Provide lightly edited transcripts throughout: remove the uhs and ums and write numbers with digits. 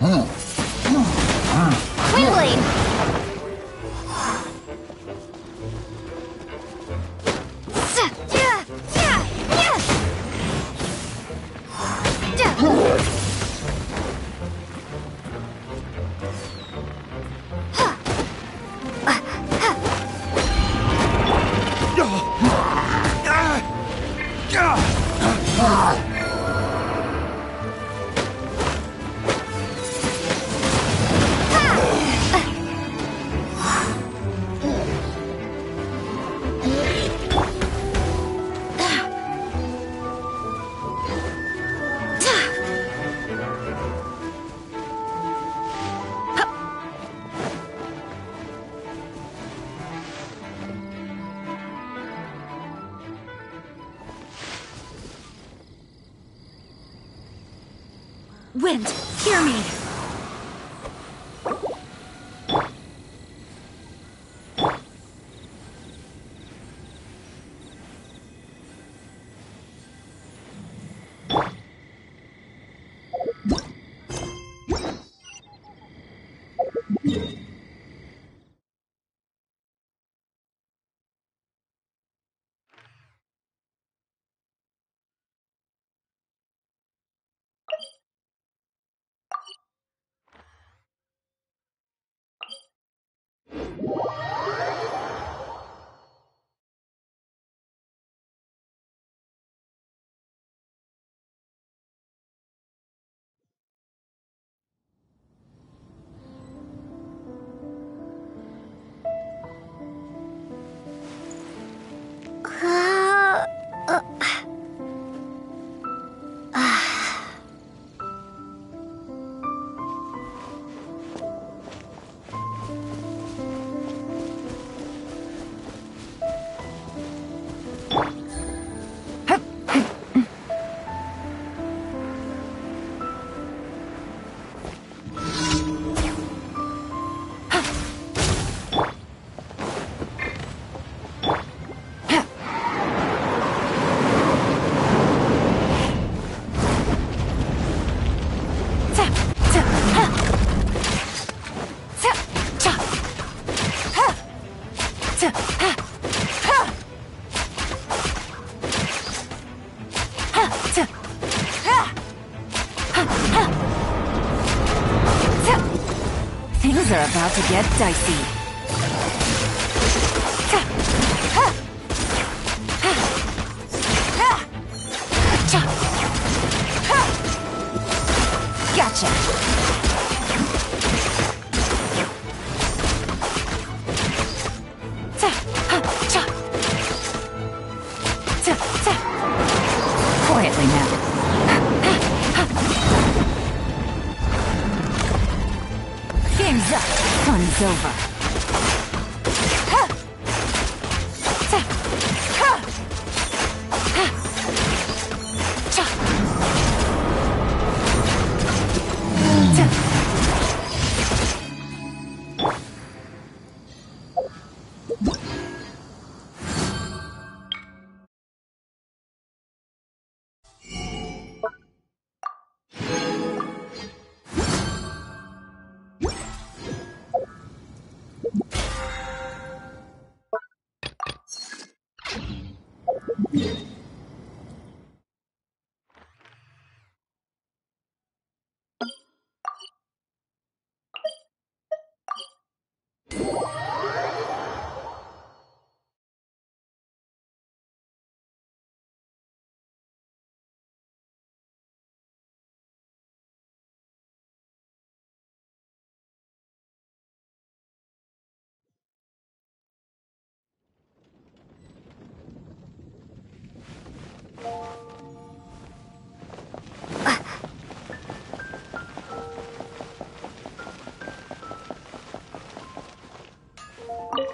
Wind Blade! Wind, hear me! Things are about to get dicey. Gotcha. Quietly now. Game's up. Fun's over.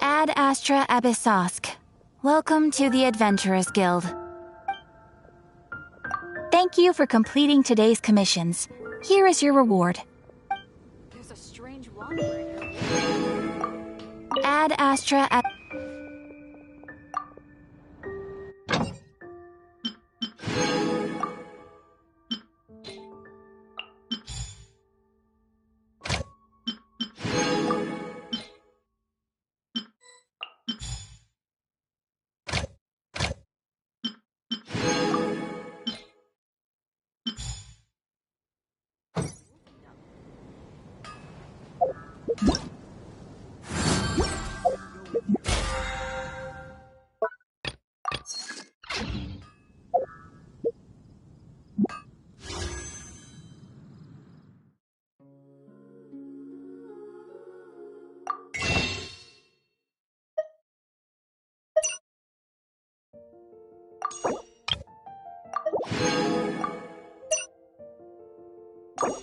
Ad Astra Abyssosk. Welcome to the Adventurers Guild. Thank you for completing today's commissions. Here is your reward. There's a strange wandering. Ad Astra Ab- There's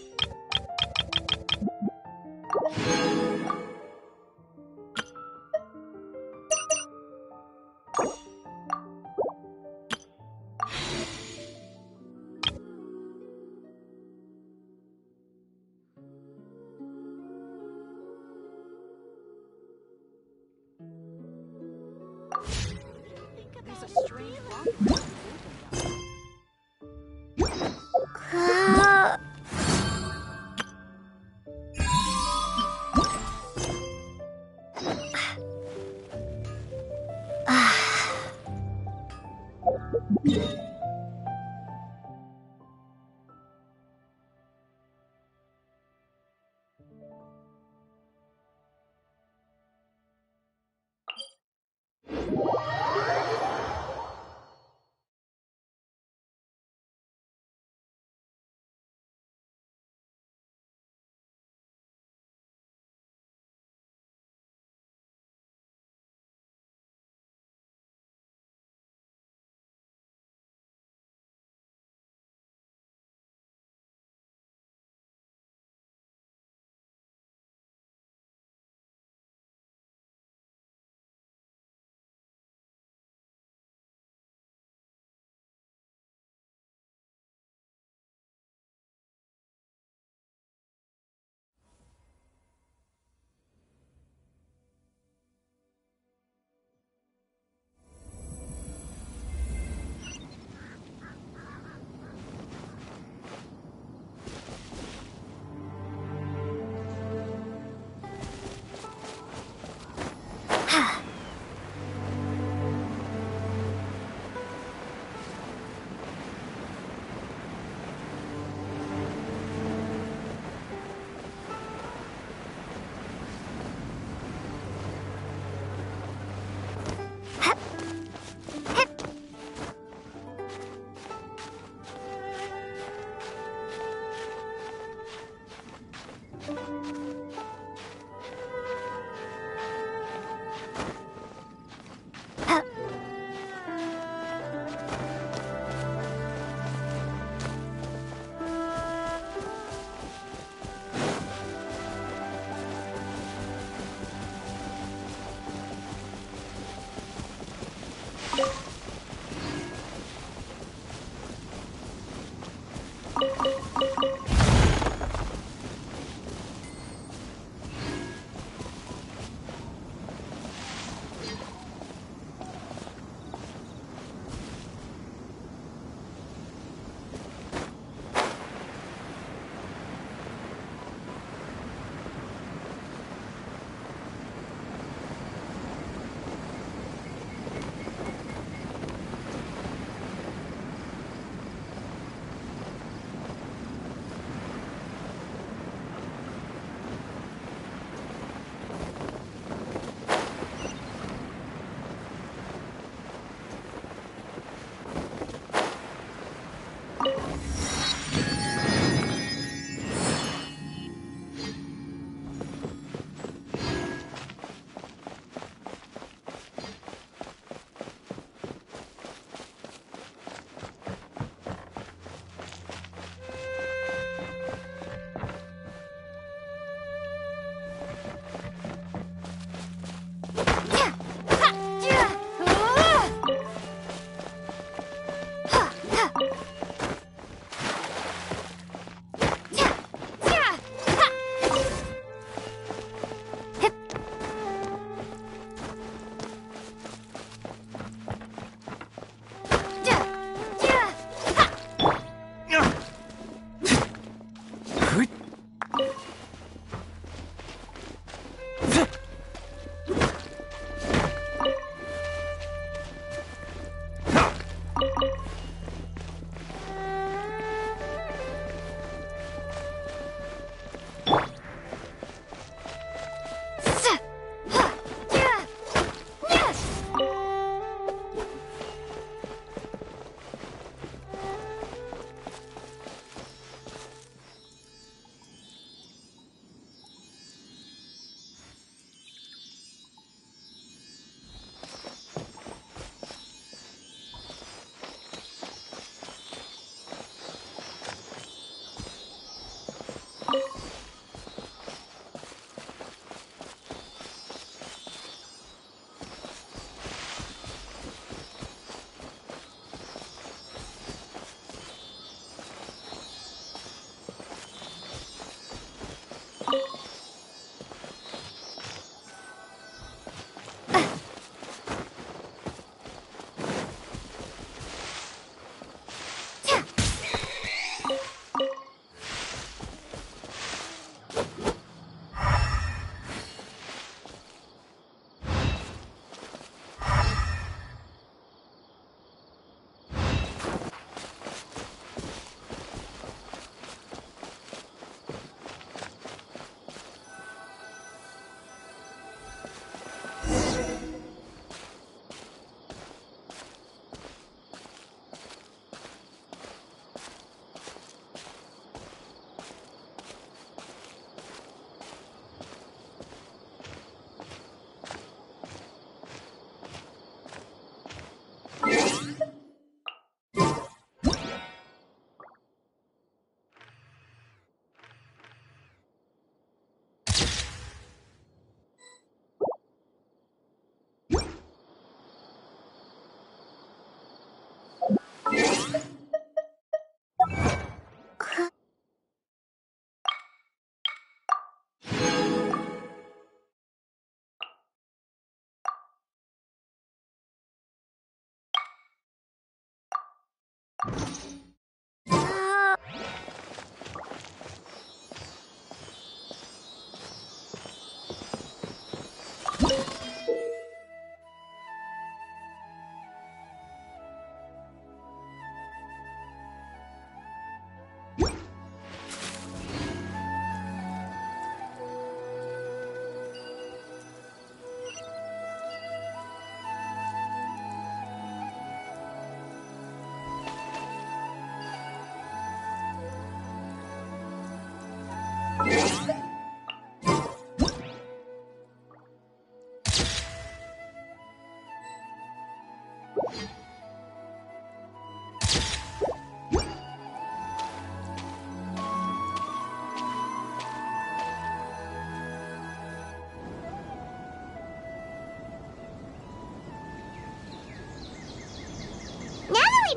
a strange wandering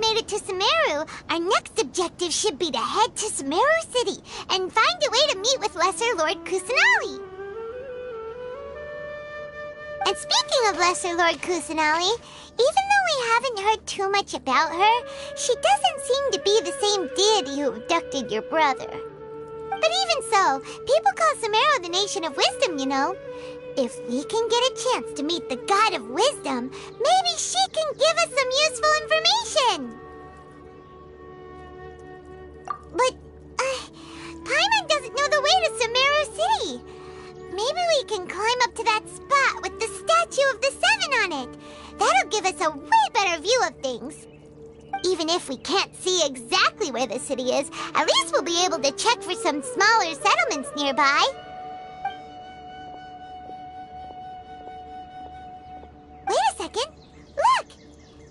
Made it to SumerU, our next objective should be to head to SumerU City and find a way to meet with Lesser Lord Kusanali. And speaking of Lesser Lord Kusanali, even though we haven't heard too much about her, she doesn't seem to be the same deity who abducted your brother. But even so, people call SumerU the Nation of Wisdom, you know. If we can get a chance to meet the God of Wisdom, maybe she can give us some useful information. But, Paimon doesn't know the way to SumerU City. Maybe we can climb up to that spot with the statue of the Seven on it. That'll give us a way better view of things. Even if we can't see exactly where the city is, at least we'll be able to check for some smaller settlements nearby. Wait a second. Look!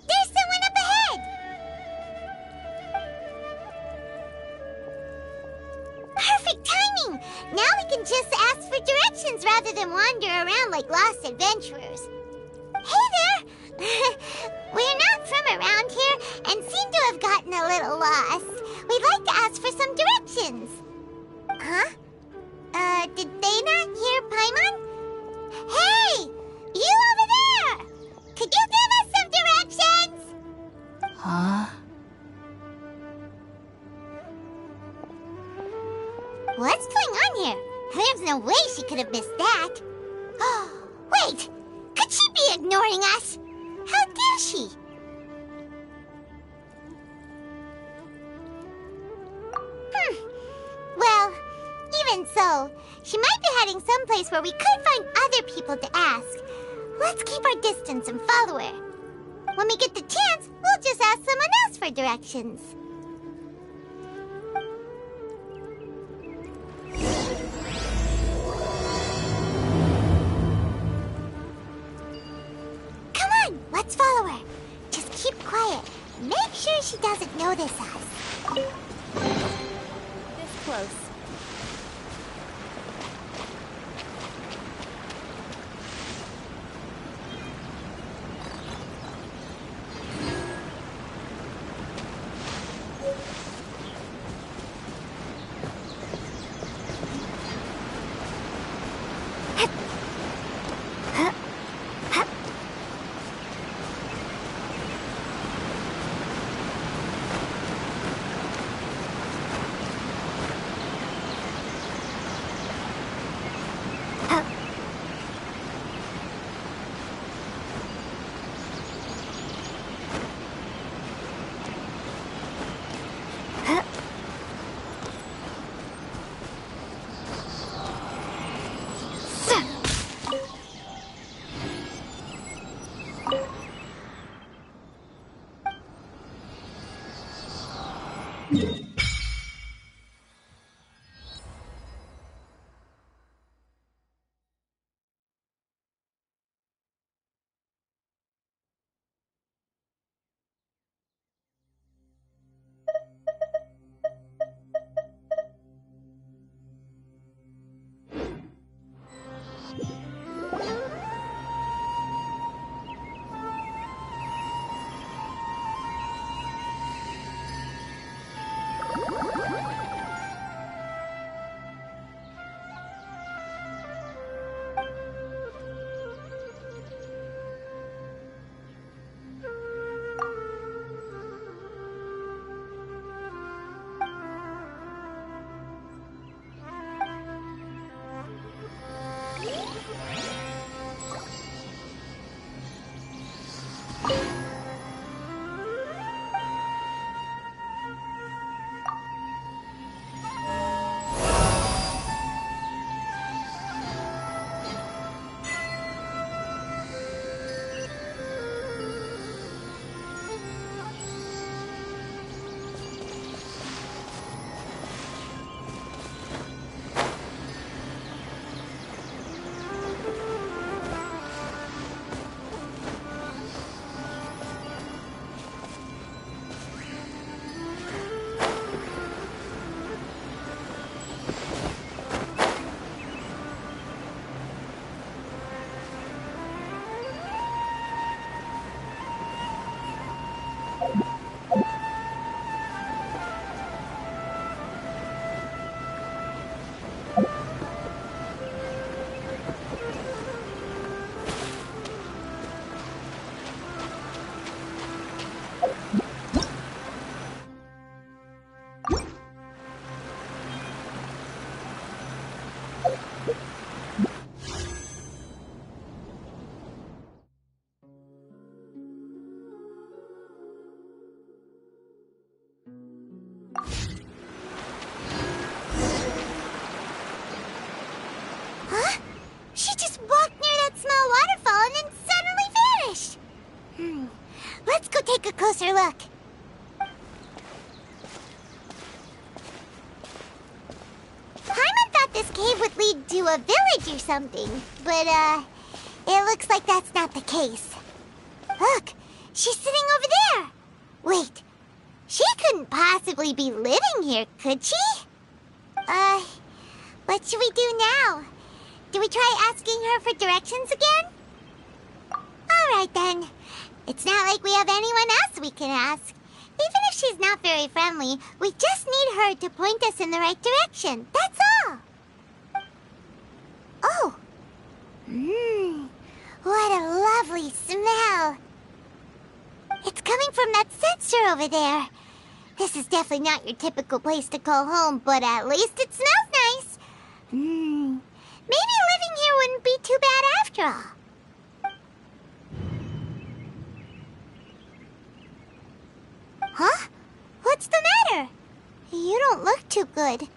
There's someone up ahead! Perfect timing! Now we can just ask for directions rather than wander around like lost adventurers. Hey there! We're not from around here and seem to have gotten a little lost. We'd like to ask for some directions. Huh? Did they not hear Paimon? Hey! You over there! Could you give us some directions? Huh? What's going on here? There's no way she could have missed that. Wait! Could she be ignoring us? How dare she? Well, even so, she might be heading someplace where we could find other people to ask. Let's keep our distance and follow her. When we get the chance, we'll just ask someone else for directions. Come on, let's follow her. Just keep quiet. Make sure she doesn't notice us. This close. this cave would lead to a village or something, but, it looks like that's not the case. Look, she's sitting over there. Wait, she couldn't possibly be living here, could she? What should we do now? Do we try asking her for directions again? Alright then. It's not like we have anyone else we can ask. Even if she's not very friendly, we just need her to point us in the right direction. That's all. Oh. What a lovely smell. It's coming from that sensor over there. This is definitely not your typical place to call home, but at least it smells nice. Maybe living here wouldn't be too bad after all. Huh? What's the matter? You don't look too good.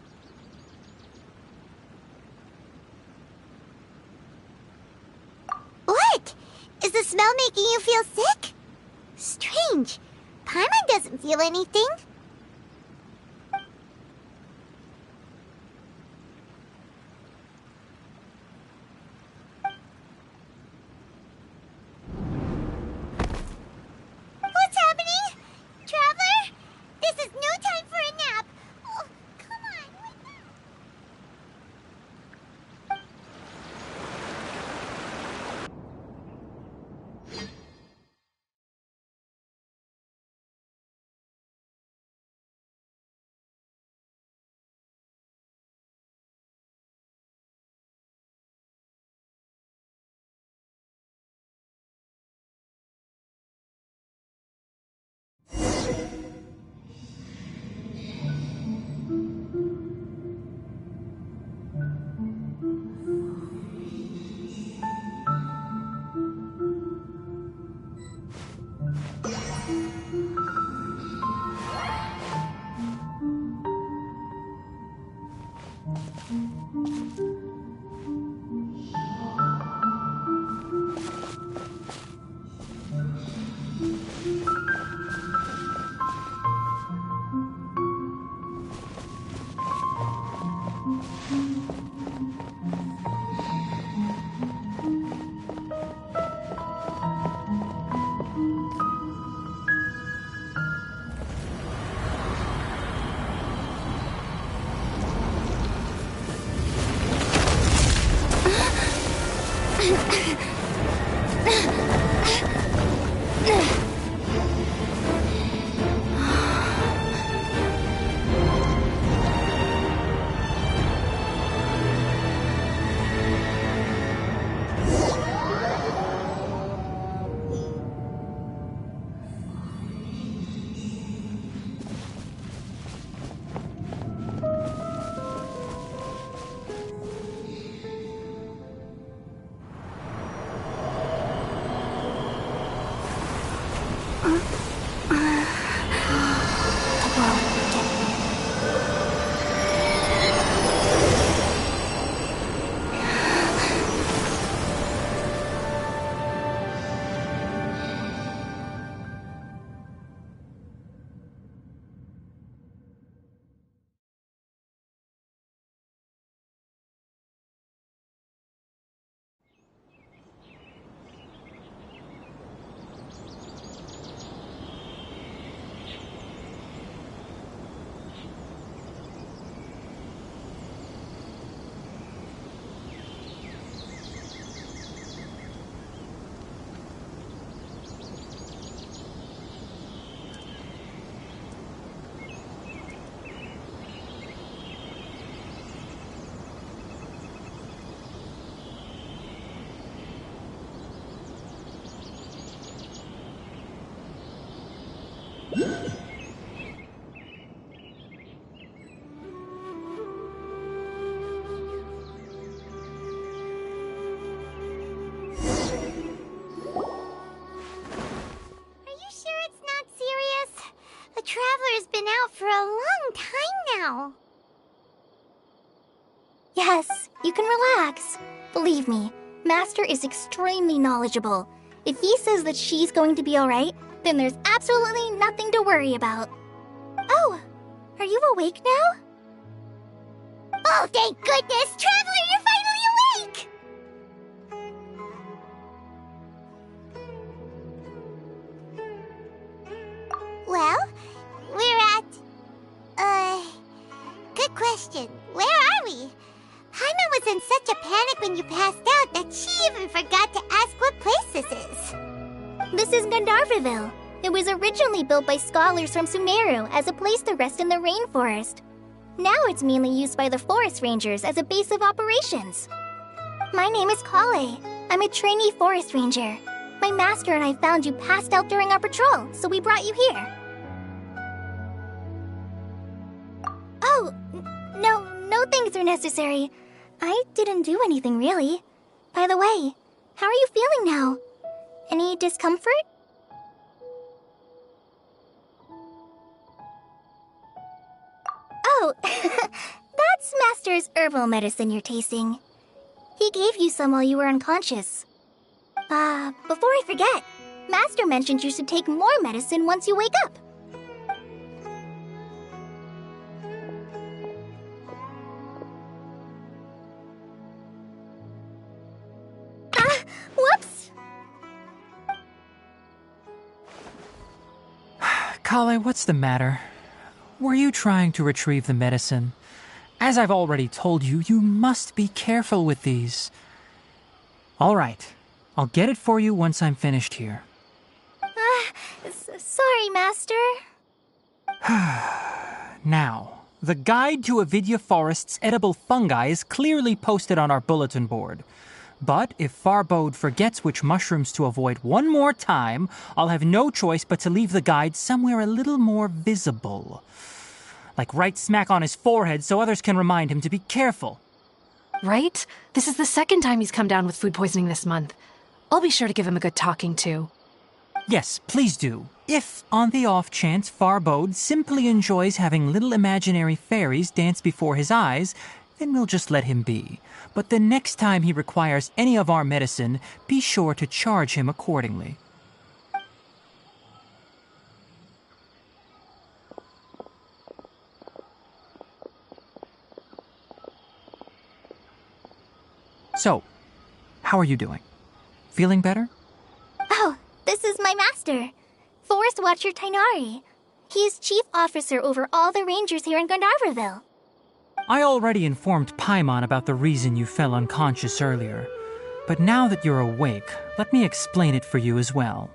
What? Is the smell making you feel sick? Strange. Paimon doesn't feel anything. What's happening? Traveler? This is no time for a nap. Oh, come on, wake up. Traveler's been out for a long time now. Yes, you can relax. Believe me, Master is extremely knowledgeable. If he says that she's going to be alright, then there's absolutely nothing to worry about. Oh, are you awake now? Oh, thank goodness! Traveler, you're finally awake! Well, we're at... Good question. Where are we? Paimon was in such a panic when you passed out that she even forgot to ask what place this is. This is Gandharvaville. It was originally built by scholars from SumerU as a place to rest in the rainforest. Now it's mainly used by the forest rangers as a base of operations. My name is Kale. I'm a trainee forest ranger. My master and I found you passed out during our patrol, so we brought you here. Oh, no things are necessary. I didn't do anything really. By the way, how are you feeling now? Any discomfort? Oh, that's Master's herbal medicine you're tasting. He gave you some while you were unconscious. Before I forget, Master mentioned you should take more medicine once you wake up. Whoops! Kale, what's the matter? Were you trying to retrieve the medicine? As I've already told you, you must be careful with these. All right, I'll get it for you once I'm finished here. Sorry, Master. Now, the guide to Avidya Forest's edible fungi is clearly posted on our bulletin board. But if Farbode forgets which mushrooms to avoid one more time, I'll have no choice but to leave the guide somewhere a little more visible. Like right smack on his forehead so others can remind him to be careful. Right? This is the second time he's come down with food poisoning this month. I'll be sure to give him a good talking to. Yes, please do. If, on the off chance, Farbode simply enjoys having little imaginary fairies dance before his eyes, then we'll just let him be. But the next time he requires any of our medicine, be sure to charge him accordingly. So, how are you doing? Feeling better? Oh, this is my master, Forest Watcher Tainari. He is chief officer over all the rangers here in Gandharvaville. I already informed Paimon about the reason you fell unconscious earlier. But now that you're awake, let me explain it for you as well.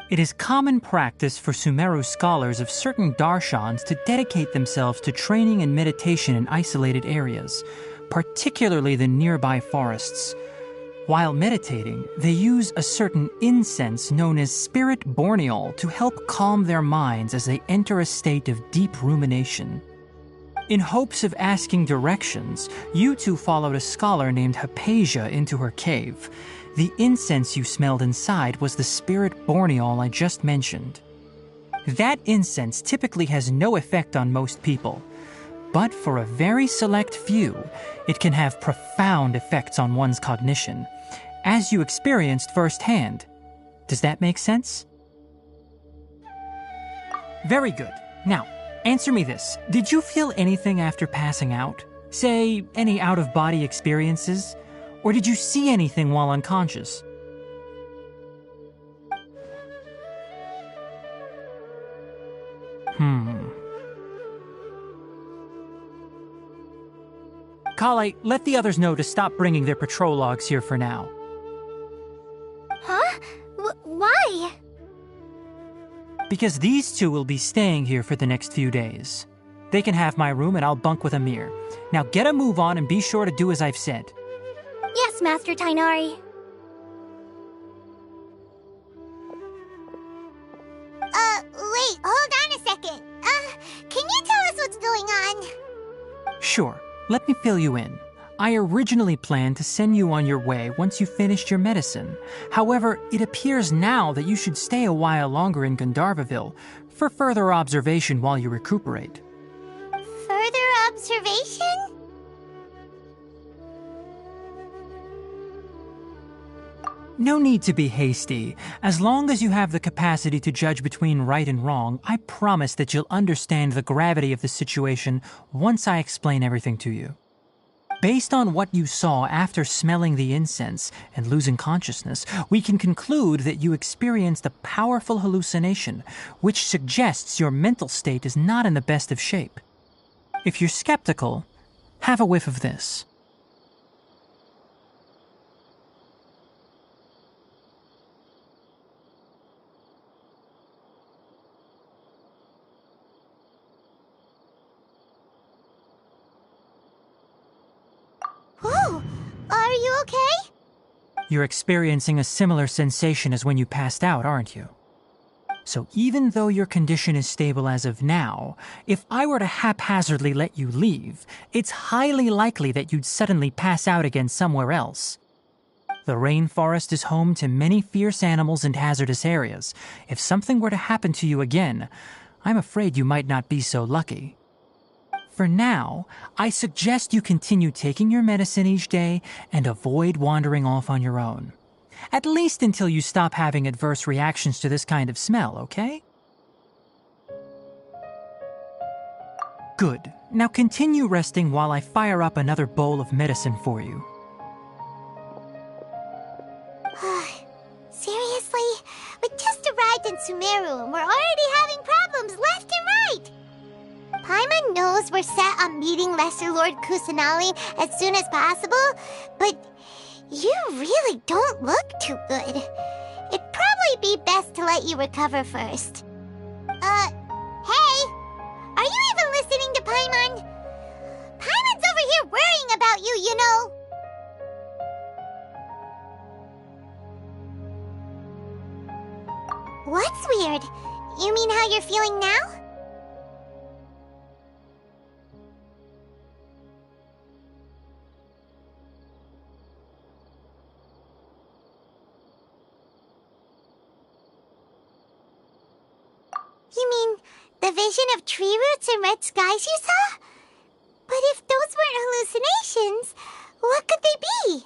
It is common practice for SumerU scholars of certain darshans to dedicate themselves to training and meditation in isolated areas, particularly the nearby forests. While meditating, they use a certain incense known as spirit borneol to help calm their minds as they enter a state of deep rumination. In hopes of asking directions, you two followed a scholar named Hypatia into her cave. The incense you smelled inside was the spirit borneol I just mentioned. That incense typically has no effect on most people, but for a very select few, it can have profound effects on one's cognition, as you experienced firsthand. Does that make sense? Very good. Now, answer me this. Did you feel anything after passing out? Say, any out-of-body experiences? Or did you see anything while unconscious? Kale, let the others know to stop bringing their patrol logs here for now. Huh? Why? Because these two will be staying here for the next few days. They can have my room and I'll bunk with Amir. Now get a move on and be sure to do as I've said. Yes, Master Tainari. Wait, hold on a second. Can you tell us what's going on? Sure, let me fill you in. I originally planned to send you on your way once you finished your medicine. However, it appears now that you should stay a while longer in Gandharvaville for further observation while you recuperate. Further observation? No need to be hasty. As long as you have the capacity to judge between right and wrong, I promise that you'll understand the gravity of the situation once I explain everything to you. Based on what you saw after smelling the incense and losing consciousness, we can conclude that you experienced a powerful hallucination, which suggests your mental state is not in the best of shape. If you're skeptical, have a whiff of this. Whoa! Are you okay? You're experiencing a similar sensation as when you passed out, aren't you? So even though your condition is stable as of now, if I were to haphazardly let you leave, it's highly likely that you'd suddenly pass out again somewhere else. The rainforest is home to many fierce animals and hazardous areas. If something were to happen to you again, I'm afraid you might not be so lucky. For now, I suggest you continue taking your medicine each day and avoid wandering off on your own. At least until you stop having adverse reactions to this kind of smell, okay? Good. Now continue resting while I fire up another bowl of medicine for you. Seriously? We just arrived in SumerU and we're already having problems left and right! Paimon knows we're set on meeting Lesser Lord Kusanali as soon as possible, but you really don't look too good. It'd probably be best to let you recover first. Hey! Are you even listening to Paimon? Paimon's over here worrying about you, you know! What's weird? You mean how you're feeling now? You mean the vision of tree roots and red skies you saw? But if those weren't hallucinations, what could they be?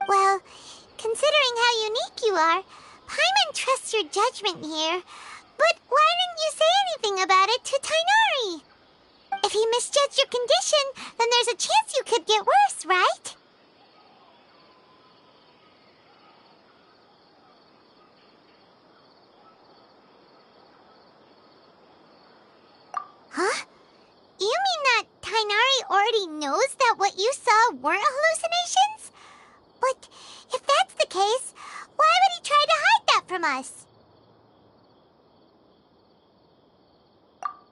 Well, considering how unique you are, Paimon trusts your judgment here. But why didn't you say anything about it to Tainari? If he misjudged your condition, then there's a chance you could get worse, right? Huh? You mean that Tainari already knows that what you saw weren't hallucinations? But if that's the case, why would he try to hide that from us?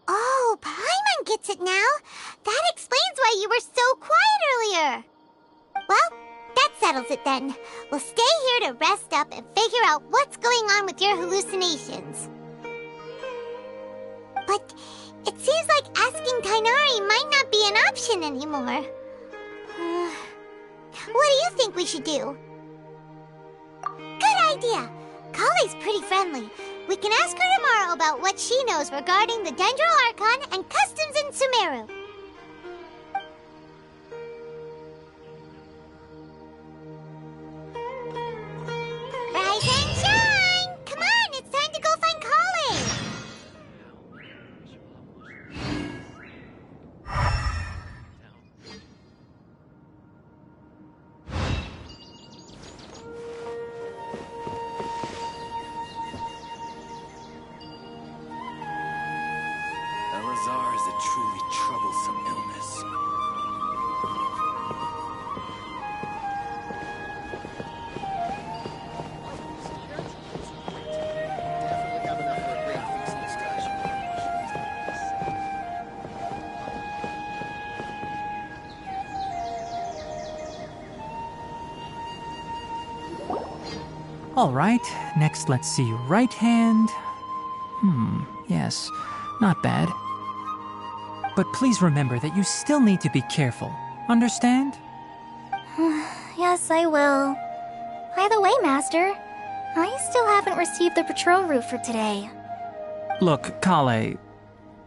Oh, Paimon gets it now. That explains why you were so quiet earlier. Well, that settles it then. We'll stay here to rest up and figure out what's going on with your hallucinations. But it seems like asking Tainari might not be an option anymore. What do you think we should do? Good idea. Kale's pretty friendly. We can ask her tomorrow about what she knows regarding the Dendro Archon and customs in SumerU. Rise and shine! Come on, it's time to go find Kale! Elazar is a truly troublesome illness. All right, next let's see. Right hand. Yes, not bad. But please remember that you still need to be careful. Understand? Yes, I will. By the way, Master, I still haven't received the patrol route for today. Look, Kale,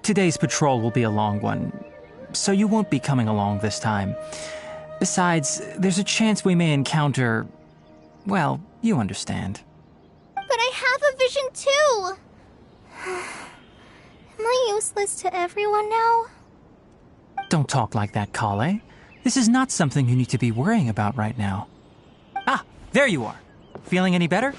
Today's patrol will be a long one, so you won't be coming along this time. Besides, there's a chance we may encounter... well, you understand. But I have a vision too! Am I useless to everyone now? Don't talk like that, Kale. This is not something you need to be worrying about right now. Ah, there you are. Feeling any better?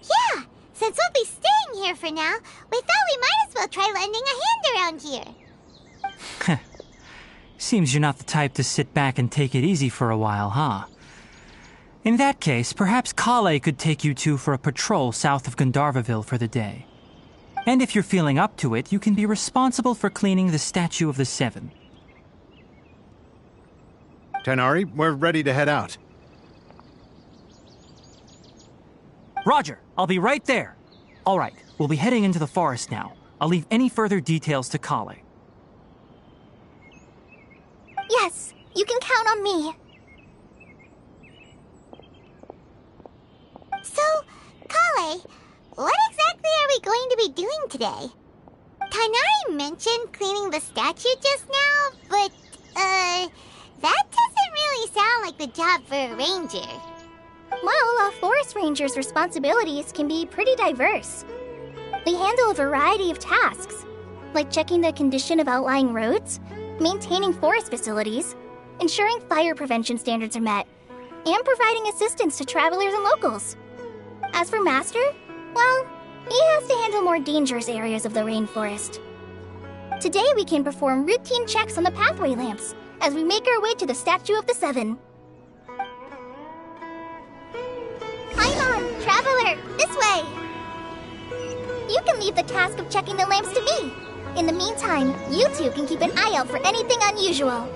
Yeah, since we'll be staying here for now, we thought we might as well try lending a hand around here. Seems you're not the type to sit back and take it easy for a while, huh? In that case, perhaps Kale could take you two for a patrol south of Gandharvaville for the day. And if you're feeling up to it, you can be responsible for cleaning the Statue of the Seven. Tighnari, we're ready to head out. Roger, I'll be right there. All right, we'll be heading into the forest now. I'll leave any further details to Kale. Yes, you can count on me. So, Kale, what exactly are we going to be doing today? Tighnari mentioned cleaning the statue just now, but, that doesn't really sound like the job for a ranger. Well, a forest ranger's responsibilities can be pretty diverse. They handle a variety of tasks, like checking the condition of outlying roads, maintaining forest facilities, ensuring fire prevention standards are met, and providing assistance to travelers and locals. As for Master, well, he has to handle more dangerous areas of the rainforest. Today we can perform routine checks on the pathway lamps as we make our way to the Statue of the Seven. Paimon, Traveler, this way! You can leave the task of checking the lamps to me. In the meantime, you two can keep an eye out for anything unusual.